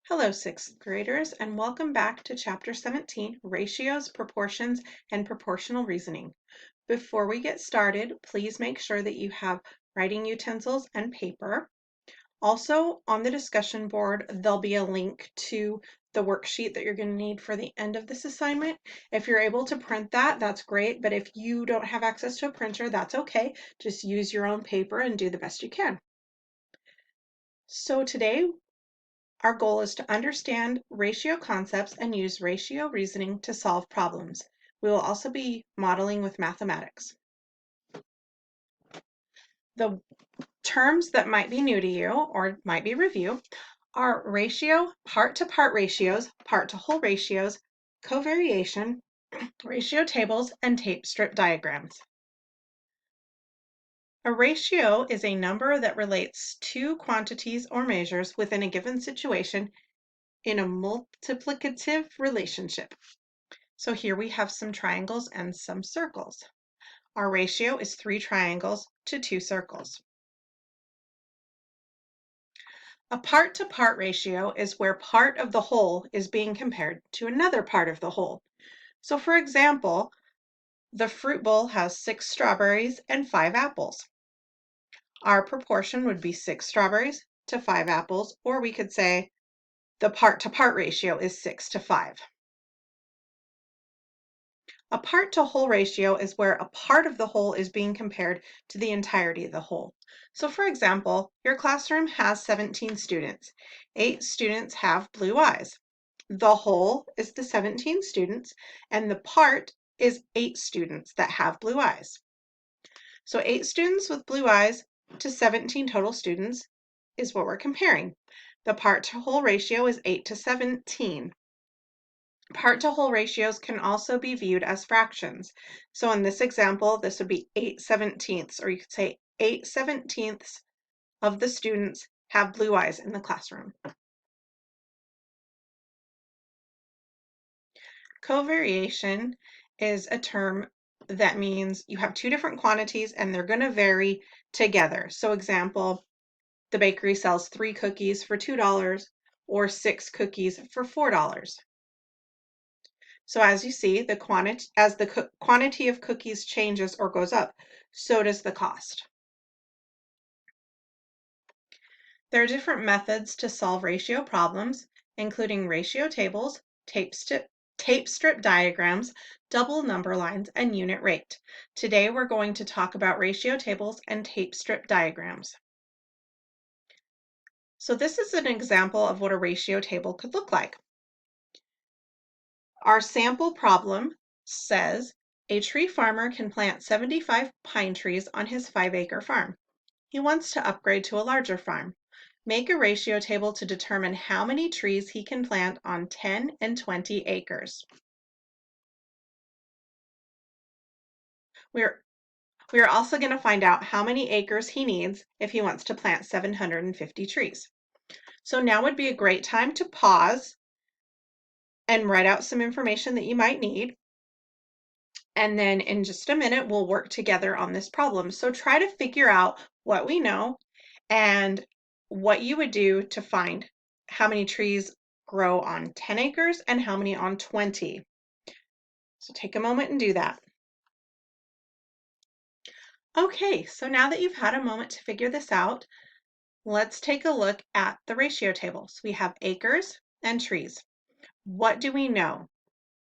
Hello, sixth graders, and welcome back to Chapter 17, Ratios, Proportions, and Proportional Reasoning. Before we get started, please make sure that you have writing utensils and paper. Also, on the discussion board, there'll be a link to the worksheet that you're going to need for the end of this assignment. If you're able to print that, that's great, but if you don't have access to a printer, that's okay. Just use your own paper and do the best you can. So today, our goal is to understand ratio concepts and use ratio reasoning to solve problems. We will also be modeling with mathematics. The terms that might be new to you or might be review are ratio, part-to-part ratios, part-to-whole ratios, covariation, ratio tables, and tape strip diagrams. A ratio is a number that relates two quantities or measures within a given situation in a multiplicative relationship. So here we have some triangles and some circles. Our ratio is 3 triangles to 2 circles. A part-to-part ratio is where part of the whole is being compared to another part of the whole. So for example, the fruit bowl has 6 strawberries and 5 apples. Our proportion would be 6 strawberries to 5 apples, or we could say the part-to-part ratio is 6 to 5. A part-to-whole ratio is where a part of the whole is being compared to the entirety of the whole. So for example, your classroom has 17 students. 8 students have blue eyes. The whole is the 17 students, and the part is 8 students that have blue eyes. So 8 students with blue eyes to 17 total students is what we're comparing. The part-to-whole ratio is 8 to 17. Part-to-whole ratios can also be viewed as fractions. So in this example, this would be 8/17, or you could say 8/17 of the students have blue eyes in the classroom. Covariation is a term that means you have two different quantities and they're going to vary together. So example, the bakery sells 3 cookies for $2 or 6 cookies for $4. So as you see, as the quantity of cookies changes or goes up, so does the cost. There are different methods to solve ratio problems, including ratio tables, tape strip diagrams, double number lines, and unit rate. Today we're going to talk about ratio tables and tape strip diagrams. So this is an example of what a ratio table could look like. Our sample problem says a tree farmer can plant 75 pine trees on his 5-acre farm. He wants to upgrade to a larger farm. Make a ratio table to determine how many trees he can plant on 10 and 20 acres. We are also going to find out how many acres he needs if he wants to plant 750 trees. So now would be a great time to pause and write out some information that you might need. And then in just a minute, we'll work together on this problem. So try to figure out what we know and what you would do to find how many trees grow on 10 acres and how many on 20. So take a moment and do that. Okay, so now that you've had a moment to figure this out, let's take a look at the ratio table. So we have acres and trees. What do we know?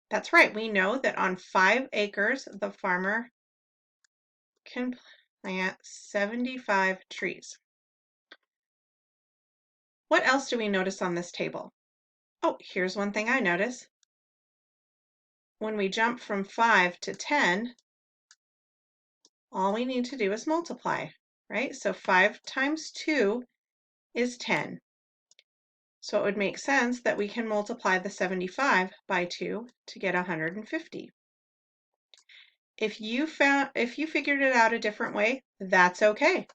That's right, we know that on 5 acres, the farmer can plant 75 trees. What else do we notice on this table? Oh, here's one thing I notice. When we jump from 5 to 10, all we need to do is multiply, right? So 5 times 2 is 10. So it would make sense that we can multiply the 75 by 2 to get 150. If you figured it out a different way, that's okay.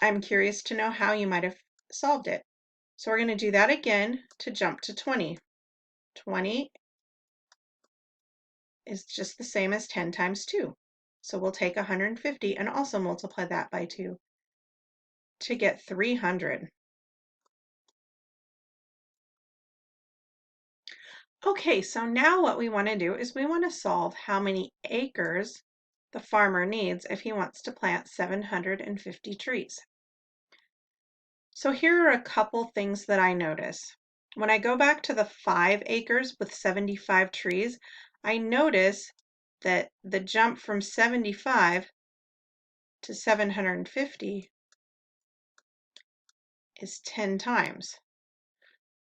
I'm curious to know how you might have solved it. So we're going to do that again to jump to 20. 20 is just the same as 10 times 2. So we'll take 150 and also multiply that by 2 to get 300. Okay, so now what we want to do is we want to solve how many acres the farmer needs if he wants to plant 750 trees. So here are a couple things that I notice. When I go back to the 5 acres with 75 trees, I notice that the jump from 75 to 750 is 10 times.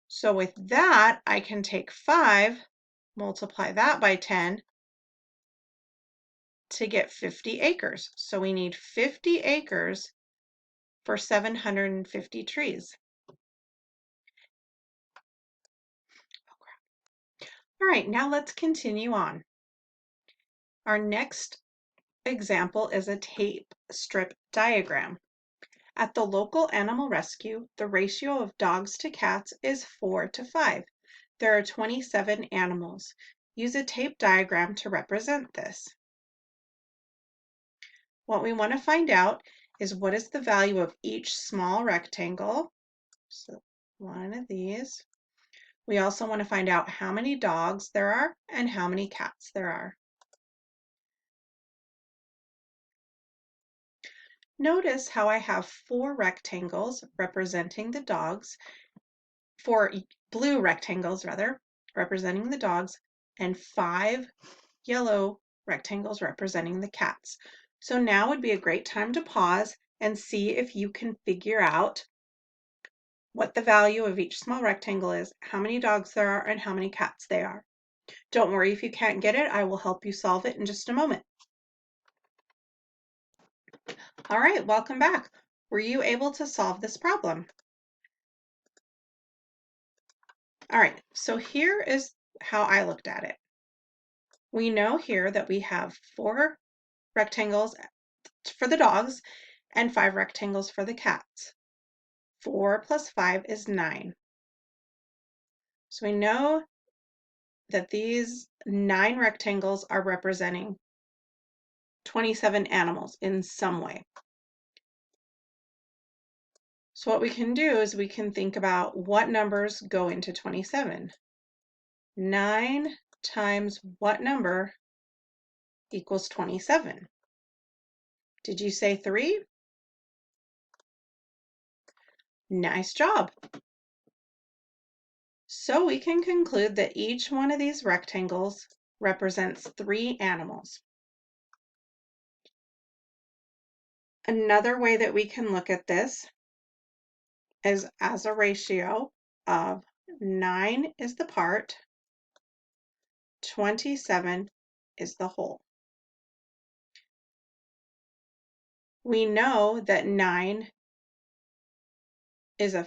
So with that, I can take 5, multiply that by 10 to get 50 acres. So we need 50 acres for 750 trees. All right, now let's continue on. Our next example is a tape strip diagram. At the local animal rescue, the ratio of dogs to cats is 4 to 5. There are 27 animals. Use a tape diagram to represent this. What we want to find out is what is the value of each small rectangle. So one of these. We also want to find out how many dogs there are and how many cats there are. Notice how I have 4 rectangles representing the dogs, 4 blue rectangles rather, representing the dogs, and 5 yellow rectangles representing the cats. So now would be a great time to pause and see if you can figure out what the value of each small rectangle is, how many dogs there are, and how many cats there are. Don't worry if you can't get it, I will help you solve it in just a moment. All right, welcome back. Were you able to solve this problem? All right, so here is how I looked at it. We know here that we have 4 rectangles for the dogs and 5 rectangles for the cats. 4 plus 5 is 9. So we know that these 9 rectangles are representing 27 animals in some way. So what we can do is we can think about what numbers go into 27. 9 times what number equals 27? Did you say 3? Nice job. So we can conclude that each one of these rectangles represents 3 animals. Another way that we can look at this is as a ratio of 9 is the part, 27 is the whole. We know that 9 is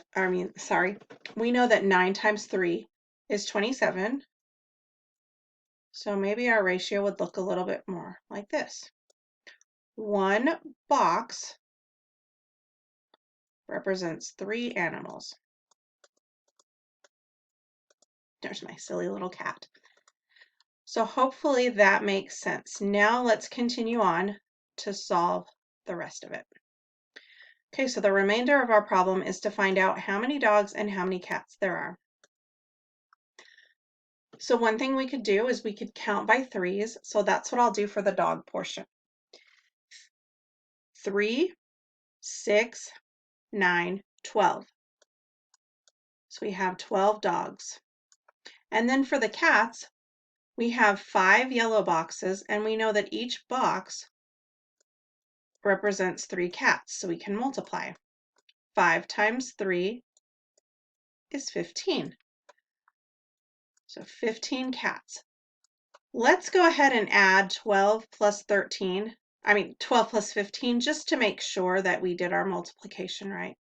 we know that 9 times 3 is 27. So maybe our ratio would look a little bit more like this. 1 box represents 3 animals. There's my silly little cat. So hopefully that makes sense. Now let's continue on to solve the rest of it. Okay, so the remainder of our problem is to find out how many dogs and how many cats there are. So one thing we could do is we could count by 3s. So that's what I'll do for the dog portion. 3, 6, 9, 12. So we have 12 dogs. And then for the cats, we have 5 yellow boxes, and we know that each box represents 3 cats, so we can multiply. 5 times 3 is 15. So 15 cats. Let's go ahead and add 12 plus 15, just to make sure that we did our multiplication right.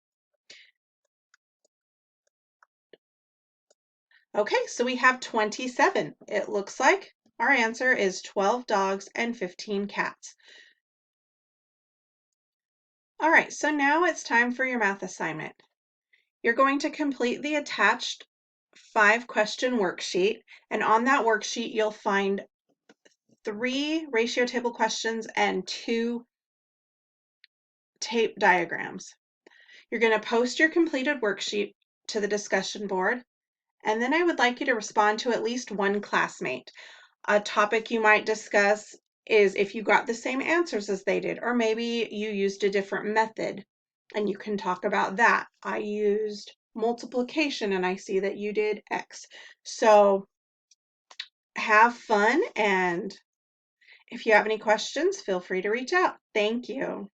Okay, so we have 27. It looks like our answer is 12 dogs and 15 cats. All right, so now it's time for your math assignment. You're going to complete the attached 5-question worksheet, and on that worksheet you'll find 3 ratio table questions and 2 tape diagrams. You're going to post your completed worksheet to the discussion board, And then I would like you to respond to at least one classmate. A topic you might discuss is if you got the same answers as they did, or maybe you used a different method, and you can talk about that. I used multiplication and I see that you did X. So have fun, and if you have any questions, feel free to reach out. Thank you.